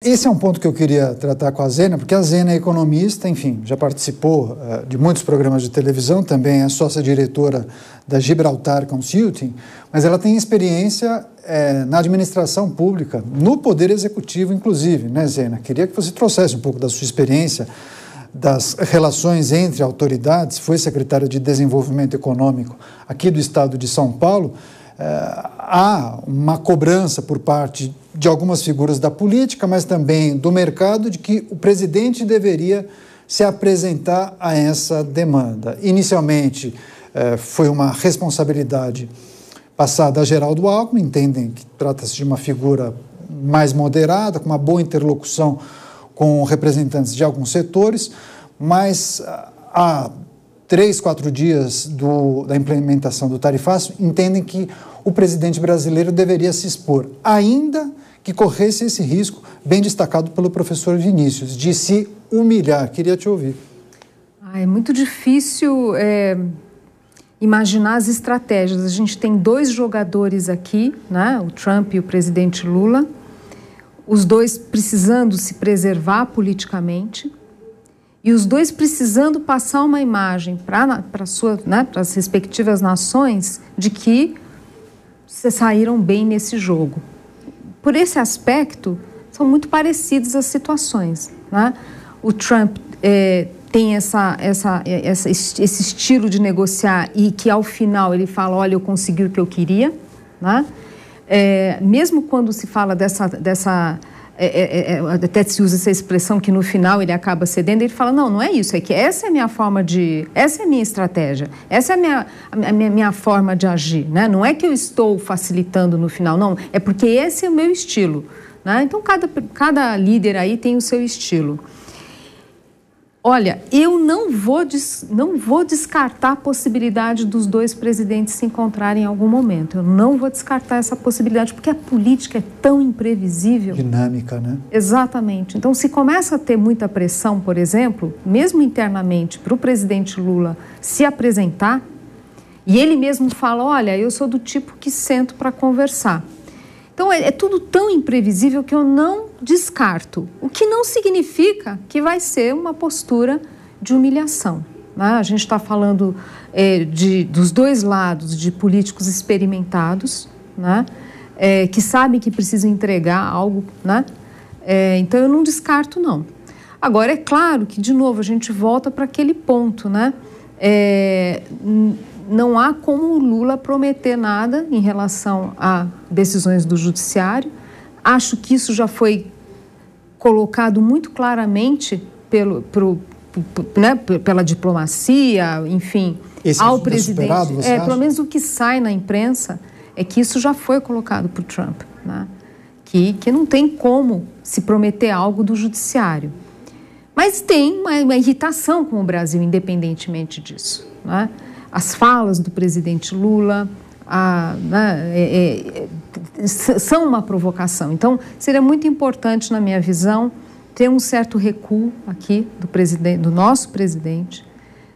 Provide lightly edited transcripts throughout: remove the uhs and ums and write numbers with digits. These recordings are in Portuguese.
Esse é um ponto que eu queria tratar com a Zena, porque a Zena é economista, enfim, já participou de muitos programas de televisão, também é sócia-diretora da Gibraltar Consulting, mas ela tem experiência na administração pública, no Poder Executivo, inclusive, né, Zena? Queria que você trouxesse um pouco da sua experiência das relações entre autoridades, foi secretária de Desenvolvimento Econômico aqui do estado de São Paulo. Há uma cobrança por parte de algumas figuras da política, mas também do mercado, de que o presidente deveria se apresentar a essa demanda. Inicialmente, foi uma responsabilidade passada a Geraldo Alckmin, entendem que trata-se de uma figura mais moderada, com uma boa interlocução com representantes de alguns setores, mas há 3, 4 dias da implementação do tarifaço, entendem que o presidente brasileiro deveria se expor, ainda que corresse esse risco, bem destacado pelo professor Vinícius, de se humilhar. Queria te ouvir. É muito difícil imaginar as estratégias. A gente tem 2 jogadores aqui, né? O Trump e o presidente Lula, os 2 precisando se preservar politicamente, e os 2 precisando passar uma imagem para as respectivas nações de que se saíram bem nesse jogo. Por esse aspecto, são muito parecidas as situações, né? O Trump tem esse estilo de negociar e que, ao final, ele fala, olha, eu consegui o que eu queria, né? Mesmo quando se fala até se usa essa expressão que no final ele acaba cedendo, ele fala, não é isso, é que essa é a minha forma essa é a minha estratégia, essa é a minha forma de agir, né? Não é que eu estou facilitando no final, não, é porque esse é o meu estilo, né? Então cada líder aí tem o seu estilo. Olha, eu não vou descartar a possibilidade dos 2 presidentes se encontrarem em algum momento. Eu não vou descartar essa possibilidade, porque a política é tão imprevisível. Dinâmica, né? Exatamente. Então, se começa a ter muita pressão, por exemplo, mesmo internamente, para o presidente Lula se apresentar, e ele mesmo fala, olha, eu sou do tipo que sento para conversar. Então, é tudo tão imprevisível que eu não descarto, o que não significa que vai ser uma postura de humilhação, né? A gente está falando dos 2 lados, de políticos experimentados, né? Que sabem que precisam entregar algo, né? Então, eu não descarto, não. Agora, é claro que, de novo, a gente volta para aquele ponto, né? Não há como o Lula prometer nada em relação a decisões do judiciário. Acho que isso já foi colocado muito claramente pela diplomacia, enfim, ao presidente. Pelo menos o que sai na imprensa é que isso já foi colocado por Trump, né? Que não tem como se prometer algo do judiciário. Mas tem uma irritação com o Brasil, independentemente disso, né? As falas do presidente Lula são uma provocação. Então, seria muito importante, na minha visão, ter um certo recuo aqui do nosso presidente,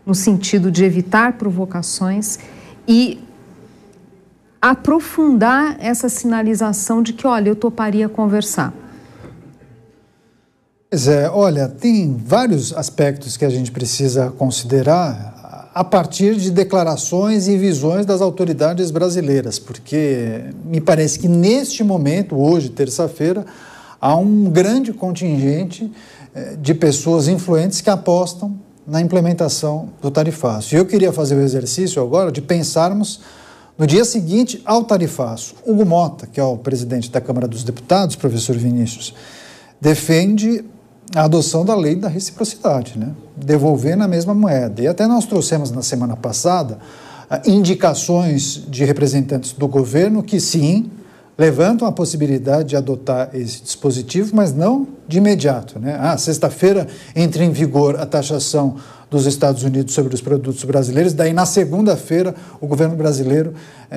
no sentido de evitar provocações e aprofundar essa sinalização de que, olha, eu toparia conversar. Pois é, olha, tem vários aspectos que a gente precisa considerar a partir de declarações e visões das autoridades brasileiras, porque me parece que neste momento, hoje, terça-feira, há um grande contingente de pessoas influentes que apostam na implementação do tarifaço. E eu queria fazer o exercício agora de pensarmos no dia seguinte ao tarifaço. Hugo Mota, que é o presidente da Câmara dos Deputados, professor Vinícius, defende a adoção da lei da reciprocidade, né? Devolver na mesma moeda. E até nós trouxemos na semana passada indicações de representantes do governo que sim, levantam a possibilidade de adotar esse dispositivo, mas não de imediato, né? Sexta-feira entra em vigor a taxação dos Estados Unidos sobre os produtos brasileiros, daí na segunda-feira o governo brasileiro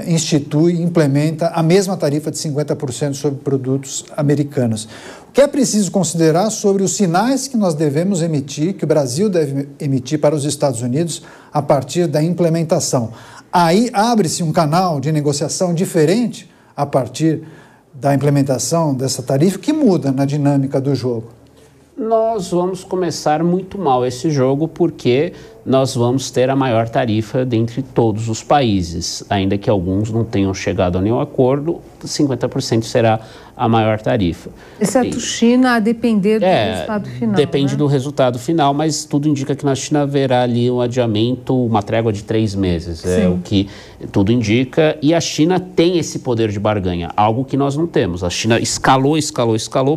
institui e implementa a mesma tarifa de 50% sobre produtos americanos. O que é preciso considerar sobre os sinais que nós devemos emitir, que o Brasil deve emitir para os Estados Unidos a partir da implementação. Aí abre-se um canal de negociação diferente a partir da implementação dessa tarifa que muda na dinâmica do jogo? Nós vamos começar muito mal esse jogo porque nós vamos ter a maior tarifa dentre todos os países. Ainda que alguns não tenham chegado a nenhum acordo, 50% será a maior tarifa. Exceto China, a depender do resultado final. Depende do resultado final, mas tudo indica que na China haverá ali um adiamento, uma trégua de 3 meses. Sim. É o que tudo indica. E a China tem esse poder de barganha, algo que nós não temos. A China escalou,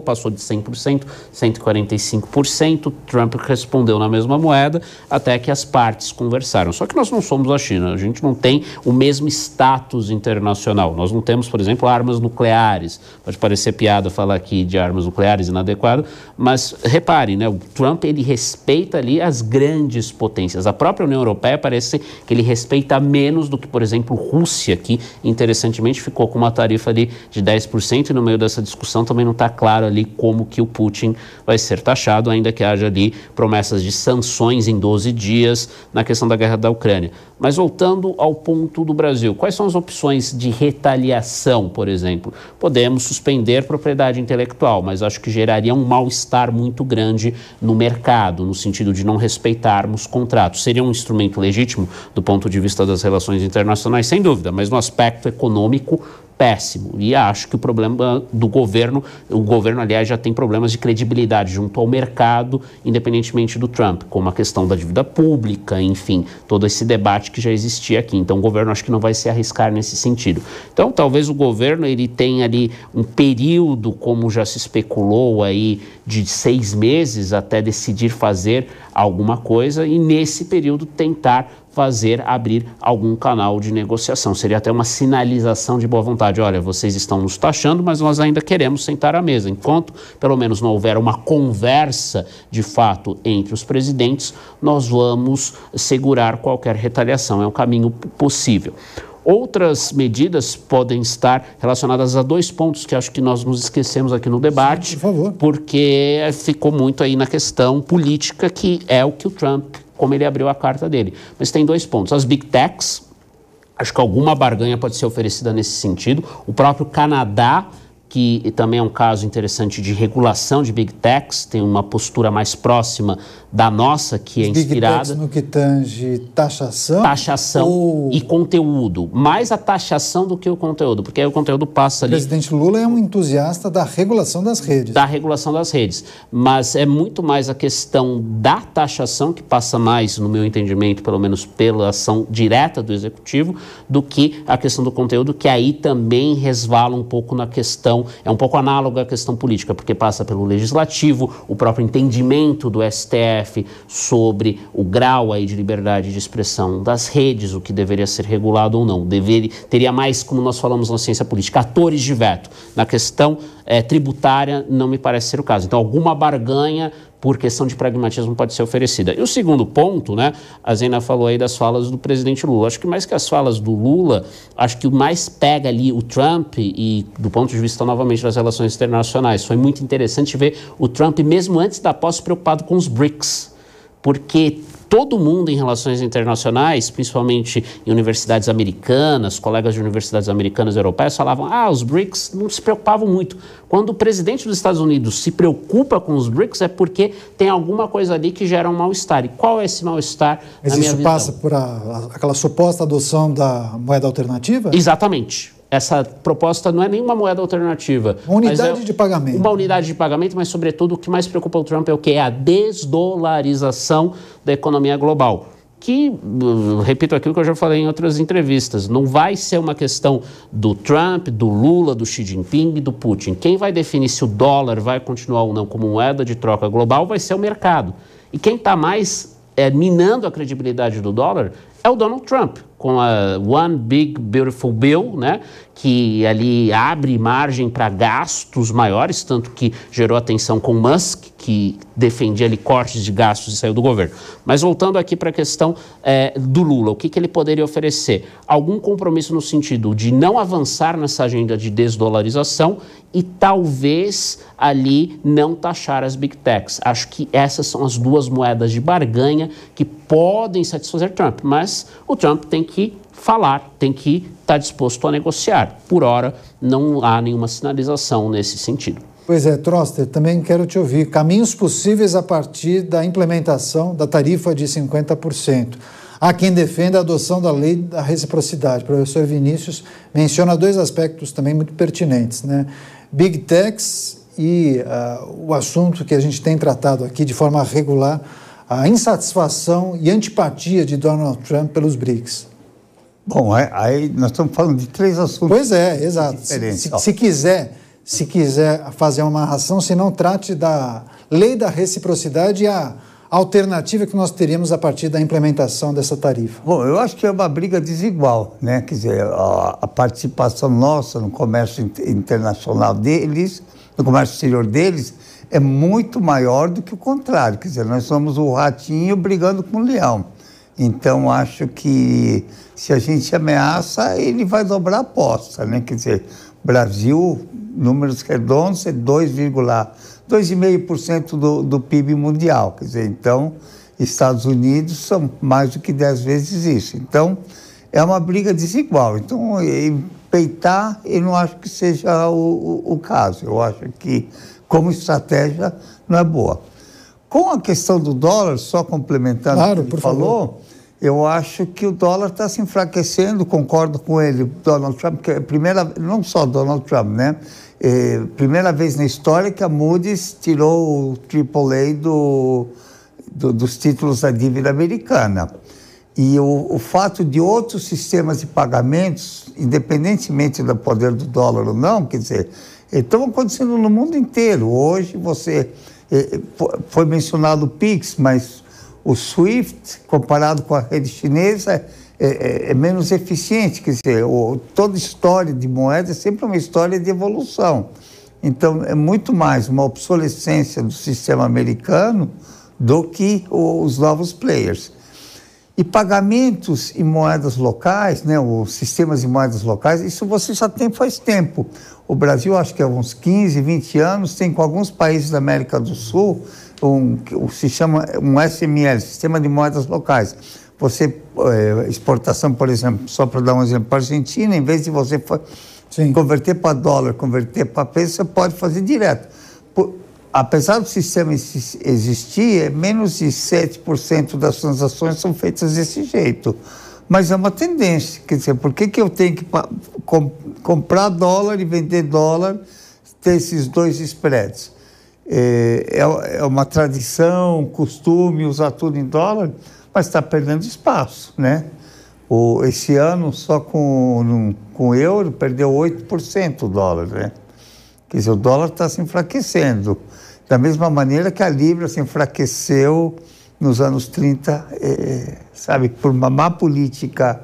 passou de 100%, 145%. Trump respondeu na mesma moeda, até que as partes conversaram. Só que nós não somos a China, a gente não tem o mesmo status internacional. Nós não temos, por exemplo, armas nucleares. Pode parecer piada falar aqui de armas nucleares, inadequado, mas repare, né, o Trump, ele respeita ali as grandes potências. A própria União Europeia parece que ele respeita menos do que, por exemplo, Rússia, que interessantemente ficou com uma tarifa ali de 10%, e no meio dessa discussão também não está claro ali como que o Putin vai ser taxado, ainda que haja ali promessas de sanções em 12 dias na questão da guerra da Ucrânia. Mas voltando ao ponto do Brasil, quais são as opções de retaliação, por exemplo? Podemos suspender propriedade intelectual, mas acho que geraria um mal-estar muito grande no mercado, no sentido de não respeitarmos contratos. Seria um instrumento legítimo do ponto de vista das relações internacionais, sem dúvida, mas no aspecto econômico, péssimo. E acho que o problema do governo, aliás, já tem problemas de credibilidade junto ao mercado, independentemente do Trump, como a questão da dívida pública, enfim, todo esse debate que já existia aqui. Então, o governo acho que não vai se arriscar nesse sentido. Então, talvez o governo, ele tenha ali um período, como já se especulou aí, de 6 meses até decidir fazer alguma coisa e, nesse período, tentar abrir algum canal de negociação. Seria até uma sinalização de boa vontade. Olha, vocês estão nos taxando, mas nós ainda queremos sentar à mesa. Enquanto, pelo menos, não houver uma conversa de fato entre os presidentes, nós vamos segurar qualquer retaliação. É um caminho possível. Outras medidas podem estar relacionadas a 2 pontos que acho que nós nos esquecemos aqui no debate. Sim, por favor. Porque ficou muito aí na questão política, que é o que o Trump, como ele abriu a carta dele. Mas tem 2 pontos. As Big Techs, acho que alguma barganha pode ser oferecida nesse sentido. O próprio Canadá, que também é um caso interessante de regulação de Big Techs, tem uma postura mais próxima da nossa, que é inspirada... Big Techs no que tange taxação? Taxação e conteúdo. Mais a taxação do que o conteúdo, porque aí o conteúdo passa ali... O presidente Lula é um entusiasta da regulação das redes. Da regulação das redes, mas é muito mais a questão da taxação, que passa mais, no meu entendimento, pelo menos pela ação direta do Executivo, do que a questão do conteúdo, que aí também resvala um pouco na questão, é um pouco análogo à questão política, porque passa pelo Legislativo, o próprio entendimento do STF sobre o grau aí de liberdade de expressão das redes, o que deveria ser regulado ou não. Teria mais, como nós falamos na ciência política, atores de veto. Na questão tributária, não me parece ser o caso. Então, alguma barganha por questão de pragmatismo pode ser oferecida. E o segundo ponto, né, a Zena falou aí das falas do presidente Lula. Acho que mais que as falas do Lula, acho que o mais pega ali o Trump, e do ponto de vista novamente das relações internacionais, foi muito interessante ver o Trump, mesmo antes da posse, preocupado com os BRICS, porque todo mundo em relações internacionais, principalmente em universidades americanas, colegas de universidades americanas e europeias falavam, os BRICS não se preocupavam muito. Quando o presidente dos Estados Unidos se preocupa com os BRICS é porque tem alguma coisa ali que gera um mal-estar. E qual é esse mal-estar, na minha visão? Mas isso passa por aquela suposta adoção da moeda alternativa? Exatamente. Essa proposta não é nenhuma moeda alternativa. Uma unidade de pagamento. Uma unidade de pagamento, mas, sobretudo, o que mais preocupa o Trump é o quê? É a desdolarização da economia global. Que, repito aquilo que eu já falei em outras entrevistas, não vai ser uma questão do Trump, do Lula, do Xi Jinping e do Putin. Quem vai definir se o dólar vai continuar ou não como moeda de troca global vai ser o mercado. E quem está mais minando a credibilidade do dólar é o Donald Trump, com a One Big Beautiful Bill, né, que ali abre margem para gastos maiores, tanto que gerou atenção com Musk, que defendia ali cortes de gastos e saiu do governo. Mas voltando aqui para a questão do Lula, o que ele poderia oferecer? Algum compromisso no sentido de não avançar nessa agenda de desdolarização e talvez ali não taxar as Big Techs. Acho que essas são as 2 moedas de barganha que podem satisfazer Trump, mas o Trump tem que falar, tem que estar disposto a negociar. Por hora, não há nenhuma sinalização nesse sentido. Pois é, Troster, também quero te ouvir. Caminhos possíveis a partir da implementação da tarifa de 50%. Há quem defenda a adoção da lei da reciprocidade. O professor Vinícius menciona dois aspectos também muito pertinentes, né? Big Techs e o assunto que a gente tem tratado aqui de forma regular, a insatisfação e antipatia de Donald Trump pelos BRICS. Bom, aí nós estamos falando de três assuntos. Pois é, exato. Se quiser fazer uma amarração, se não trate da lei da reciprocidade e a alternativa que nós teríamos a partir da implementação dessa tarifa. Bom, eu acho que é uma briga desigual, né? Quer dizer, a participação nossa no comércio internacional deles, no comércio exterior deles, é muito maior do que o contrário. Quer dizer, nós somos o ratinho brigando com o leão. Então, acho que se a gente ameaça, ele vai dobrar a aposta, né? Quer dizer, Brasil, números redondos, é 2,5% do PIB mundial. Quer dizer, então, Estados Unidos são mais do que 10 vezes isso. Então, é uma briga desigual. Então, peitar, eu não acho que seja o caso. Eu acho que, como estratégia, não é boa. Com a questão do dólar, só complementando o que ele falou, eu acho que o dólar está se enfraquecendo, concordo com ele, Donald Trump, que é a primeira, não só Donald Trump, né? Primeira vez na história que a Moody's tirou o AAA dos títulos da dívida americana. E o fato de outros sistemas de pagamentos, independentemente do poder do dólar ou não, quer dizer, estão acontecendo no mundo inteiro. Hoje foi mencionado o Pix, mas o SWIFT, comparado com a rede chinesa, é menos eficiente. Quer dizer, toda história de moeda é sempre uma história de evolução. Então, é muito mais uma obsolescência do sistema americano do que os novos players. E pagamentos em moedas locais, né, os sistemas de moedas locais, isso você já tem faz tempo. O Brasil, acho que há uns 15, 20 anos, tem com alguns países da América do Sul, se chama um SML, Sistema de Moedas Locais. Você, exportação, por exemplo, só para dar um exemplo, para a Argentina, em vez de você converter para dólar, converter para peso, você pode fazer direto. Apesar do sistema existir, menos de 7% das transações são feitas desse jeito. Mas é uma tendência. Quer dizer, por que eu tenho que comprar dólar e vender dólar, ter esses dois spreads? É uma tradição, costume usar tudo em dólar, mas está perdendo espaço, né? Esse ano, só com o euro, perdeu 8% o dólar, né? Quer dizer, o dólar está se enfraquecendo. Da mesma maneira que a Libra se enfraqueceu nos anos 30, sabe, por uma má política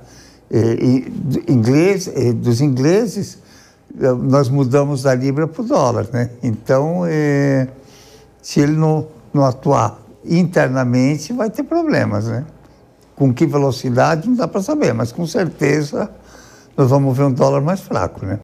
dos ingleses, nós mudamos da Libra para o dólar, né? Então, se ele não atuar internamente, vai ter problemas, né? Com que velocidade, não dá para saber, mas com certeza nós vamos ver um dólar mais fraco, né?